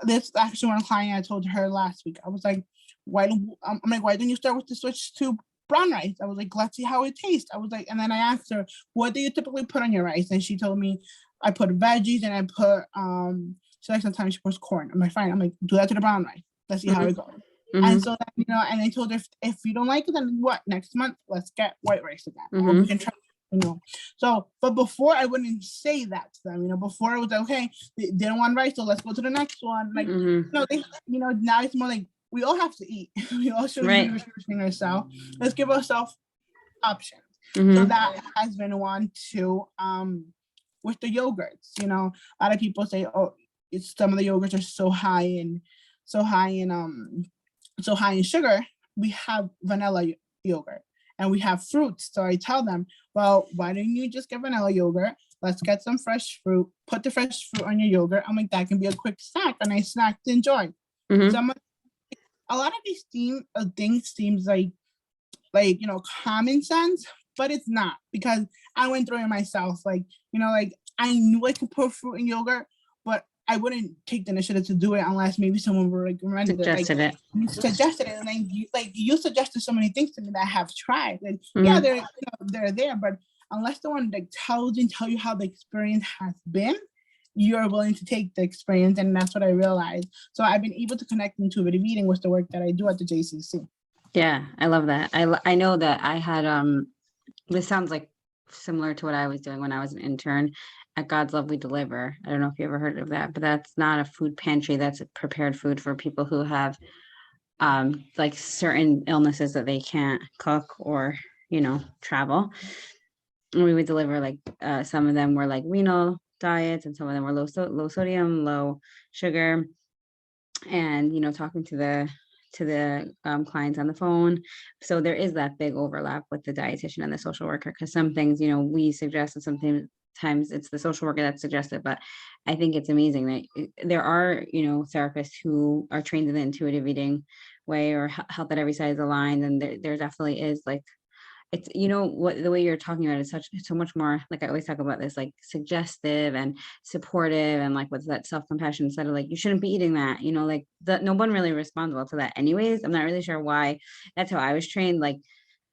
this actually one client, I told her last week. I was like, why don't you start with the switch to brown rice? I was like, let's see how it tastes. I was like, and then I asked her, what do you typically put on your rice? And she told me, I put veggies and I put so like sometimes she puts corn. I'm like, fine. I'm like, do that to the brown rice. Let's see how it goes. And so that, and I told her, if you don't like it, then what? Next month, let's get white rice again. Or we can try, So, but before I wouldn't say that to them, before it was like, okay, they don't want rice, so let's go to the next one. Like, now it's more like, we all have to eat. We all should be researching ourselves. Let's give ourselves options. So that has been one too. With the yogurts, a lot of people say, oh, some of the yogurts are so high in sugar. We have vanilla yogurt and we have fruits. So I tell them, well, why don't you just get vanilla yogurt? Let's get some fresh fruit, put the fresh fruit on your yogurt. I'm like, that can be a quick snack, a nice snack to enjoy. A lot of these things seems like common sense, but it's not, because I went through it myself. Like, I knew I could put fruit in yogurt, but I wouldn't take the initiative to do it unless maybe someone were suggested it. And then you suggested so many things to me that I have tried. And yeah, they're there, but unless someone tell you how the experience has been, you're willing to take the experience. And that's what I realized. So I've been able to connect intuitive eating with the work that I do at the JCC. Yeah, I love that. I know that I had this sounds like similar to what I was doing when I was an intern at God's Love We Deliver. I don't know if you ever heard of that, but that's not a food pantry. That's a prepared food for people who have like certain illnesses that they can't cook or travel. And we would deliver like some of them were like renal diets, and some of them were low sodium, low sugar, and talking to the clients on the phone. So there is that big overlap with the dietitian and the social worker, because some things we suggest, and sometimes it's the social worker that suggested. But I think it's amazing that there are therapists who are trained in the intuitive eating way, or health at every size aligned, and there definitely is like, it's what the way you're talking about is so much more, like I always talk about this, like suggestive and supportive, and like with that self-compassion, instead of like, you shouldn't be eating that, like no one really responds well to that anyways. I'm not really sure why that's how I was trained. Like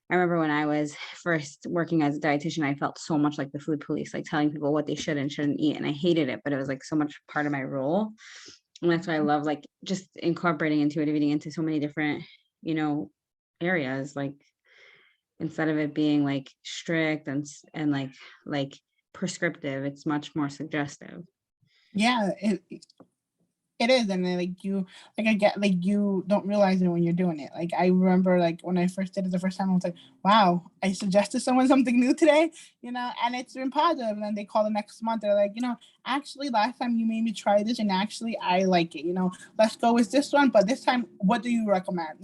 I remember when I was first working as a dietitian, I felt so much like the food police, like telling people what they should and shouldn't eat, and I hated it, but it was like so much part of my role. And that's why I love like just incorporating intuitive eating into so many different areas, like instead of it being like strict and like prescriptive, it's much more suggestive. Yeah, it is. And then I get you don't realize it when you're doing it. Like I remember like when I first did it the first time, I was like, wow, I suggested someone something new today, and it's been positive. And then they call the next month, they're like, actually last time you made me try this and actually I like it, let's go with this one, but this time what do you recommend?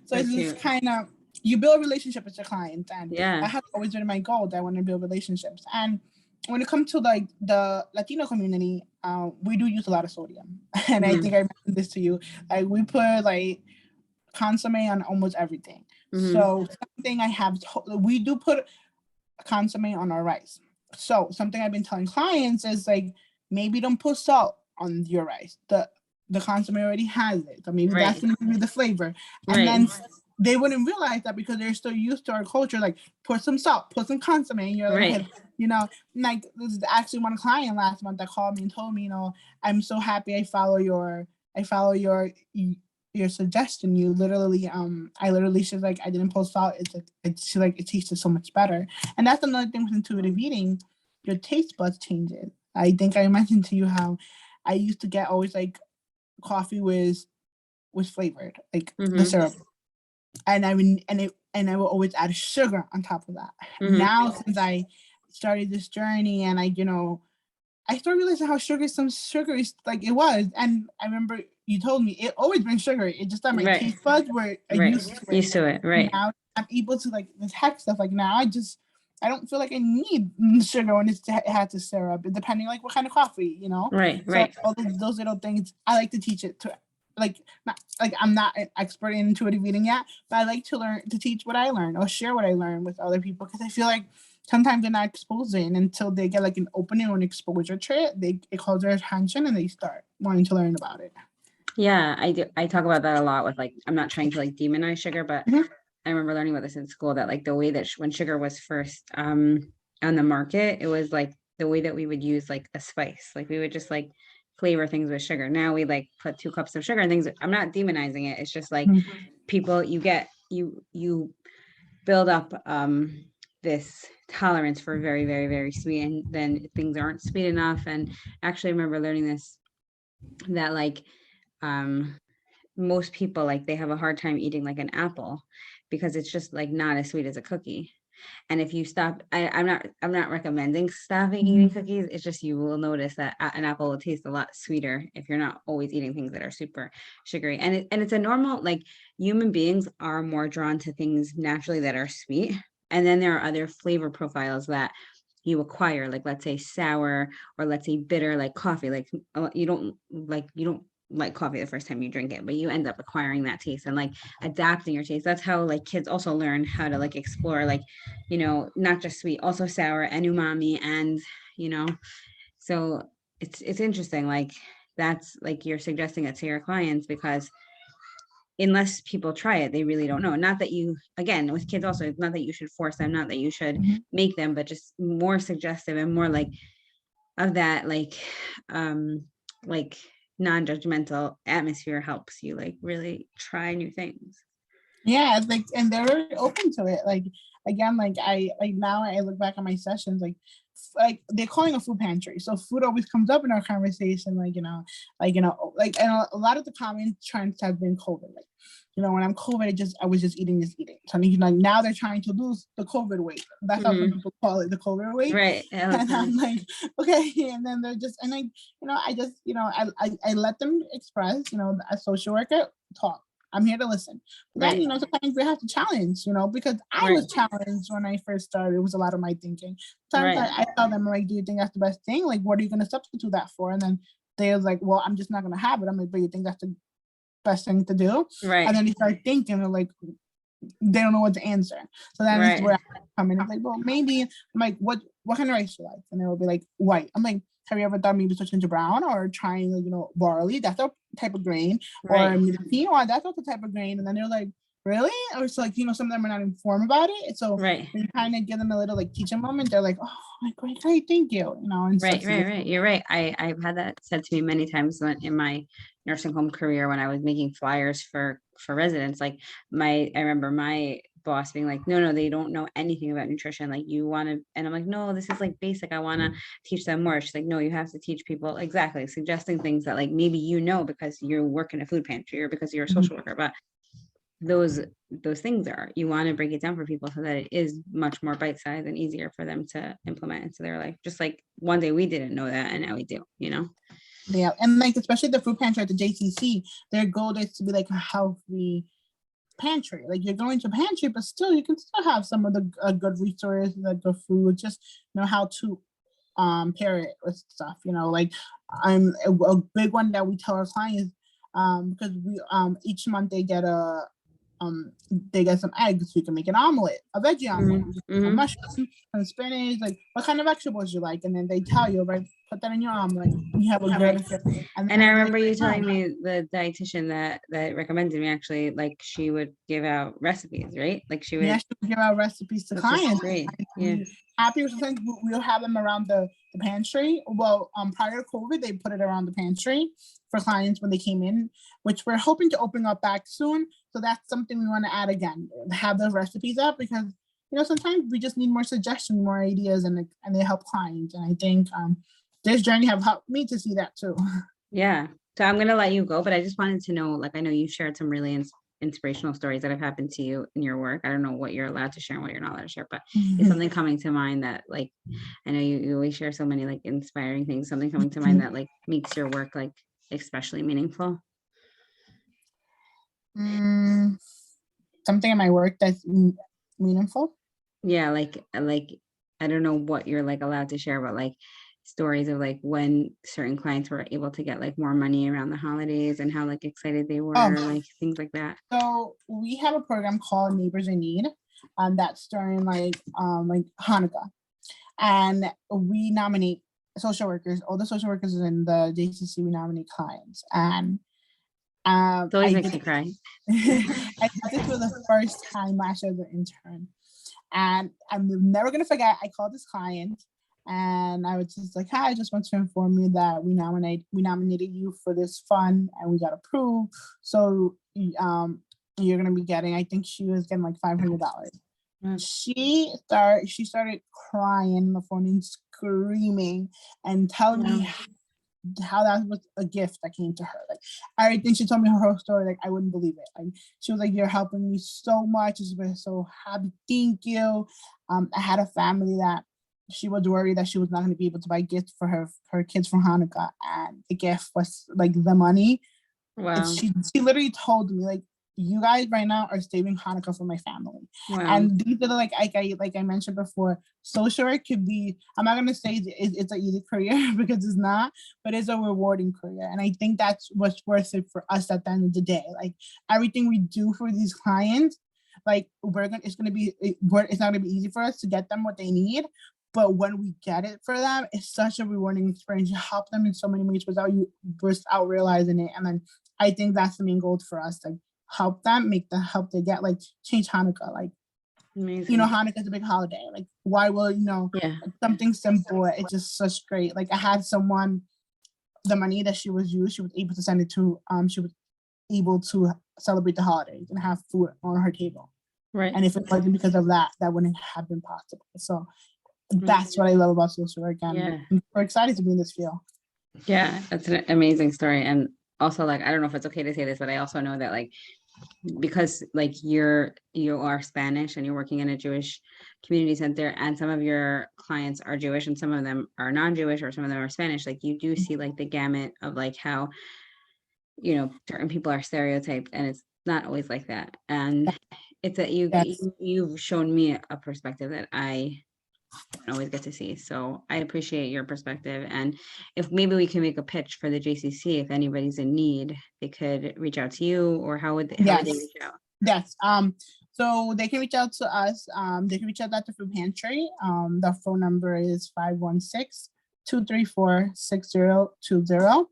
So it's just kind of, you build a relationship with your client. And that has always been my goal, that I want to build relationships. And when it comes to like the Latino community, we do use a lot of sodium. And I think I mentioned this to you. Like we put like consomme on almost everything. So something we do put consomme on our rice. So something I've been telling clients is like, maybe don't put salt on your rice. The consomme already has it. So maybe that's going to give you the flavor. And then they wouldn't realize that because they're so used to our culture, like put some salt, put some consomme, and you're like, like this is actually one client last month that called me and told me, I'm so happy I follow your suggestion. You literally, I literally, she's like, I didn't put salt. It's like, it tasted so much better. And that's another thing with intuitive eating, your taste buds changes. I think I mentioned to you how I used to get always like coffee with was flavored, like the Mm-hmm. syrup. And I will always add sugar on top of that. Mm-hmm. Now, since I started this journey and I started realizing how sugary like it was. And I remember you told me it always been sugary. It just that my Right. taste buds were Right. used to it. Used to it. Right. Now I'm able to like detect stuff. Like now I don't feel like I need sugar when it had to syrup, depending like what kind of coffee, you know? Right. So Right. all those little things, I like to teach it to like, not like I'm not an expert in intuitive eating yet, but I like to teach what I learned or share what I learned with other people, because I feel like sometimes they're not exposing until they get like an opening or an exposure to it. It calls their attention and they start wanting to learn about it. Yeah, I do. I talk about that a lot with like, I'm not trying to like demonize sugar, but I remember learning about this in school, that like the way that when sugar was first on the market, it was like the way that we would use like a spice. Like we would just like flavor things with sugar. Now we like put 2 cups of sugar and things. I'm not demonizing it. It's just like people, you build up this tolerance for very, very, very sweet, and then things aren't sweet enough. And actually I remember learning this, that like most people, like they have a hard time eating like an apple because it's just like not as sweet as a cookie. And if you stop, I'm not recommending stopping eating cookies. It's just, you will notice that an apple will taste a lot sweeter if you're not always eating things that are super sugary. And it's a normal, like human beings are more drawn to things naturally that are sweet. And then there are other flavor profiles that you acquire, like let's say sour, or let's say bitter, like coffee. Like you don't like coffee the first time you drink it, but you end up acquiring that taste and like adapting your taste. That's how like kids also learn how to like explore, like, not just sweet, also sour and umami. And so it's interesting, like that's like you're suggesting it to your clients, because unless people try it, they really don't know. Not that you, again, with kids also, it's not that you should force them, not that you should make them, but just more suggestive and more like of that, like non-judgmental atmosphere helps you like really try new things. Yeah, like, and they're very open to it. Like, again, like now I look back on my sessions, like they're calling a food pantry, so food always comes up in our conversation. And a lot of the common trends have been COVID. Like, when I'm COVID, I was just eating. So like now they're trying to lose the COVID weight. That's how some people call it, the COVID weight. Right. And I'm like, okay. And then they're just, and I let them express. A social worker talk. I'm here to listen. But then, sometimes we have to challenge, because I was challenged when I first started. It was a lot of my thinking. Sometimes I tell them, like, do you think that's the best thing? Like, what are you going to substitute that for? And then they're like, well, I'm just not going to have it. I'm like, but you think that's the best thing to do? Right. And then they start thinking, they're like, they don't know what to answer. So that's where I come in. I'm like, well, maybe, I'm like, what kind of rice do you like? And they will be like, white. I'm like, have you ever done maybe switching to brown, or trying, barley? That's a type of grain. Or quinoa, that's also a type of grain. And then they're like, really? Or it's like, some of them are not informed about it. So when you kind of give them a little like teaching moment, they're like, oh, my great, thank you. And right. You're right. I've had that said to me many times in my nursing home career, when I was making flyers for residents. Like I remember my boss being like, no, they don't know anything about nutrition. Like you want to, and I'm like, no, this is like basic. I want to teach them more. She's like, no, you have to teach people, exactly, suggesting things that like maybe because you work in a food pantry or because you're a social worker, but those things you want to break it down for people so that it is much more bite-sized and easier for them to implement into their life. Just like one day we didn't know that, and now we do. Yeah, and like especially the food pantry at the JCC, their goal is to be like a healthy pantry. Like you're going to pantry, but still you can still have some of the good resources, like the food, just know how to pair it with stuff. Like I'm a big one that we tell our clients, because we each month they get some eggs. We can make an omelet, a veggie omelet, some mushrooms, some spinach, like what kind of vegetables you like, and then they tell you, right, put that in your omelet. You have a good. And I remember you telling me the dietitian that recommended me, actually, like she would give out recipes, right? Like she would give out recipes to clients. Great. Yeah. Happy with sometimes we'll have them around the pantry. Well, prior to COVID, they put it around the pantry for clients when they came in, which we're hoping to open up back soon. So that's something we want to add again, have those recipes up, because sometimes we just need more suggestions, more ideas, and they help clients. And I think this journey have helped me to see that too. Yeah, So I'm going to let you go, but I just wanted to know, like, I know you shared some really inspirational stories that have happened to you in your work. I don't know what you're allowed to share and what you're not allowed to share, but is something coming to mind that, like, I know you always share so many like inspiring things, something coming to mind that like makes your work like especially meaningful? Something in my work that's meaningful. Yeah, like I don't know what you're like allowed to share, but like stories of like when certain clients were able to get like more money around the holidays and how like excited they were, like things like that. So we have a program called Neighbors in Need, that's during like Hanukkah, and we nominate social workers. All the social workers in the JCC, we nominate clients, and It always makes me cry. I did this for the first time last year as an intern. And I'm never gonna forget, I called this client and I was just like, hi, I just want to inform you that we nominated you for this fund and we got approved. So you're gonna be getting, I think she was getting like $500. She started crying on the phone and screaming and telling me how that was a gift that came to her. Like everything, she told me her whole story. Like I wouldn't believe it. Like she was like, "You're helping me so much. It's been so happy. Thank you." I had a family that she was worried that she was not going to be able to buy gifts for her kids for Hanukkah, and the gift was like the money. Wow. She literally told me like, you guys right now are saving Hanukkah for my family. Wow. And these are like I mentioned before, social work could be, I'm not gonna say it's an easy career because it's not, but it's a rewarding career. And I think that's what's worth it for us at the end of the day. Like everything we do for these clients, like it's not gonna be easy for us to get them what they need. But when we get it for them, it's such a rewarding experience. You help them in so many ways without realizing it. And then I think that's the main goal for us, like help them, help they get, like change Hanukkah. Like, amazing. You know, Hanukkah is a big holiday. Like why will, something simple, it's just such great. Like I had someone, the money that she was able to send it to, she was able to celebrate the holidays and have food on her table. Right. And if it wasn't because of that, that wouldn't have been possible. So that's what I love about social work. And we're excited to be in this field. Yeah, that's an amazing story. And also, like, I don't know if it's okay to say this, but I also know that like, because like you are Spanish and you're working in a Jewish community center and some of your clients are Jewish and some of them are non-Jewish or some of them are Spanish, like you do see like the gamut of like how, certain people are stereotyped and it's not always like that. And it's that you've shown me a perspective that I don't always get to see. So I appreciate your perspective. And if maybe we can make a pitch for the JCC, if anybody's in need, they could reach out to you, or how would they reach out? Yes. So they can reach out to us. They can reach out at the Food Pantry. The phone number is 516-234-6020.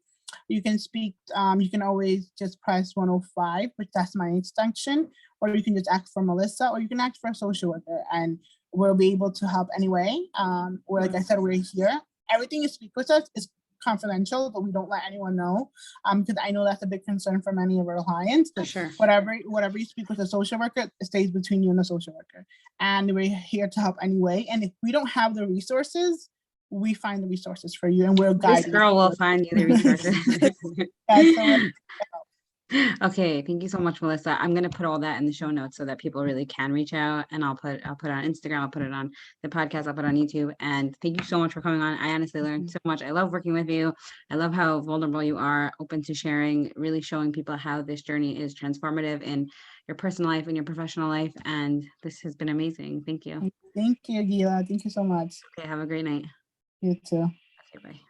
You can speak, you can always just press 105, which that's my extension, or you can just ask for Melyssa, or you can ask for a social worker, and we'll be able to help anyway. Or like I said, we're here. Everything you speak with us is confidential, but we don't let anyone know, because I know that's a big concern for many of our clients. For sure. Whatever you speak with a social worker, it stays between you and the social worker. And we're here to help ananyway. And if we don't have the resources, we find the resources for you, and we'll guide you. This girl will find you the resources. Okay, thank you so much, Melyssa. I'm gonna put all that in the show notes so that people really can reach out, and I'll put it on Instagram, I'll put it on the podcast, I'll put it on YouTube. And thank you so much for coming on. I honestly learned so much. I love working with you. I love how vulnerable you are, open to sharing, really showing people how this journey is transformative in your personal life and your professional life. And this has been amazing. Thank you. Thank you, Gila. Thank you so much. Okay, have a great night. You too. Okay, bye.